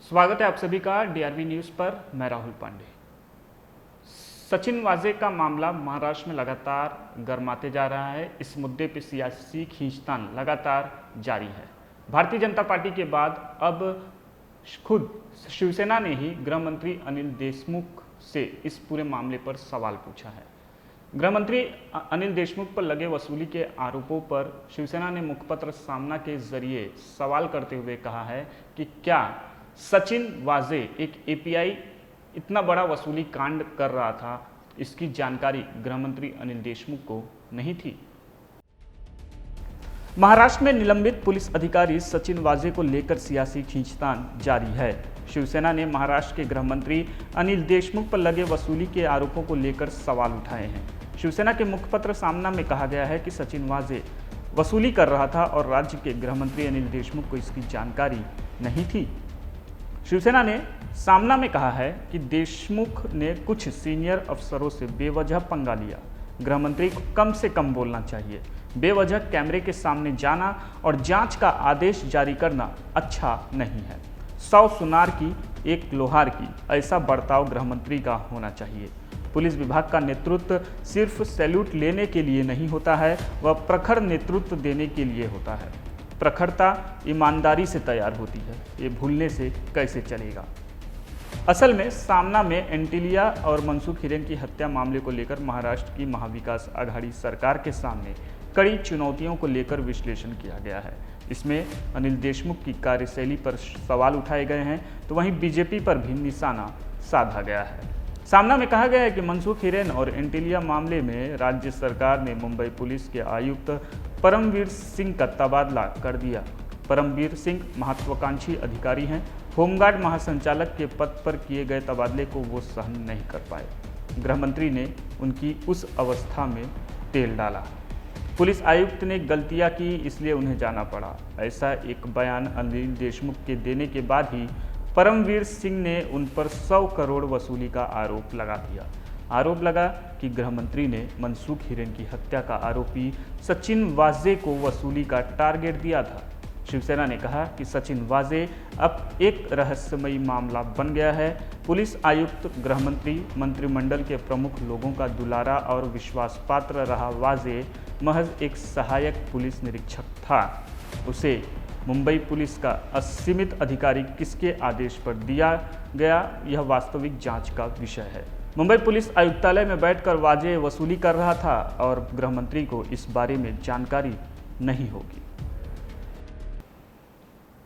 स्वागत है आप सभी का डीआरवी न्यूज़ पर। मैं राहुल पांडे। सचिन वाजे का मामला महाराष्ट्र में लगातार गर्माते जा रहा है। इस मुद्दे पर सियासी खींचतान लगातार जारी है। भारतीय जनता पार्टी के बाद अब खुद शिवसेना ने ही गृह मंत्री अनिल देशमुख से इस पूरे मामले पर सवाल पूछा है। गृह मंत्री अनिल देशमुख पर लगे वसूली के आरोपों पर शिवसेना ने मुखपत्र सामना के जरिए सवाल करते हुए कहा है कि क्या सचिन वाजे एक एपीआई इतना बड़ा वसूली कांड कर रहा था, इसकी जानकारी गृह मंत्री अनिल देशमुख को नहीं थी। महाराष्ट्र में निलंबित पुलिस अधिकारी सचिन वाजे को लेकर सियासी खींचतान जारी है। शिवसेना ने महाराष्ट्र के गृह मंत्री अनिल देशमुख पर लगे वसूली के आरोपों को लेकर सवाल उठाए हैं। शिवसेना के मुखपत्र सामना में कहा गया है कि सचिन वाजे वसूली कर रहा था और राज्य के गृह मंत्री अनिल देशमुख को इसकी जानकारी नहीं थी। शिवसेना ने सामना में कहा है कि देशमुख ने कुछ सीनियर अफसरों से बेवजह पंगा लिया। गृह मंत्री को कम से कम बोलना चाहिए। बेवजह कैमरे के सामने जाना और जांच का आदेश जारी करना अच्छा नहीं है। 100 सुनार की एक लोहार की, ऐसा बर्ताव गृह मंत्री का होना चाहिए। पुलिस विभाग का नेतृत्व सिर्फ सैल्यूट लेने के लिए नहीं होता है, वह प्रखर नेतृत्व देने के लिए होता है। प्रखरता ईमानदारी से तैयार होती है, ये भूलने से कैसे चलेगा। असल में सामना में एंटीलिया और मनसुख हिरेन की हत्या मामले को लेकर महाराष्ट्र की महाविकास आघाड़ी सरकार के सामने कड़ी चुनौतियों को लेकर विश्लेषण किया गया है। इसमें अनिल देशमुख की कार्यशैली पर सवाल उठाए गए हैं, तो वहीं बीजेपी पर भी निशाना साधा गया है। सामना में कहा गया है कि मनसुख हिरेन और एंटीलिया मामले में राज्य सरकार ने मुंबई पुलिस के आयुक्त परमवीर सिंह का तबादला कर दिया। परमवीर सिंह महत्वाकांक्षी अधिकारी हैं। होमगार्ड महासंचालक के पद पर किए गए तबादले को वो सहन नहीं कर पाए। गृह मंत्री ने उनकी उस अवस्था में तेल डाला। पुलिस आयुक्त ने गलतियां की, इसलिए उन्हें जाना पड़ा। ऐसा एक बयान अनिल देशमुख के देने के बाद ही परमवीर सिंह ने उन पर 100 करोड़ वसूली का आरोप लगा दिया। आरोप लगा कि गृह मंत्री ने मनसुख हिरेन की हत्या का आरोपी सचिन वाजे को वसूली का टारगेट दिया था। शिवसेना ने कहा कि सचिन वाजे अब एक रहस्यमयी मामला बन गया है। पुलिस आयुक्त, गृह मंत्री, मंत्रिमंडल के प्रमुख लोगों का दुलारा और विश्वास पात्र रहा वाजे महज एक सहायक पुलिस निरीक्षक था। उसे मुंबई पुलिस का असीमित अधिकारी किसके आदेश पर दिया गया, यह वास्तविक जांच का विषय है। मुंबई पुलिस आयुक्तालय में बैठकर वाजे वसूली कर रहा था और गृह मंत्री को इस बारे में जानकारी नहीं होगी।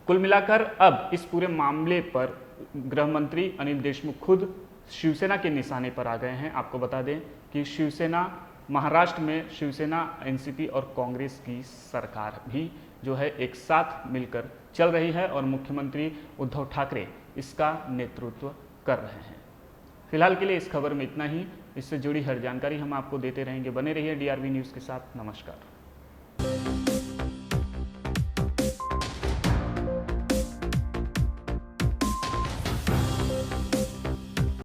कुल मिलाकर अब इस पूरे मामले पर गृह मंत्री अनिल देशमुख खुद शिवसेना के निशाने पर आ गए हैं। आपको बता दें कि शिवसेना महाराष्ट्र में शिवसेना, एनसीपी और कांग्रेस की सरकार भी जो है एक साथ मिलकर चल रही है और मुख्यमंत्री उद्धव ठाकरे इसका नेतृत्व कर रहे हैं। फिलहाल के लिए इस खबर में इतना ही। इससे जुड़ी हर जानकारी हम आपको देते रहेंगे। बने रहिए डीआरवी न्यूज़ के साथ। नमस्कार।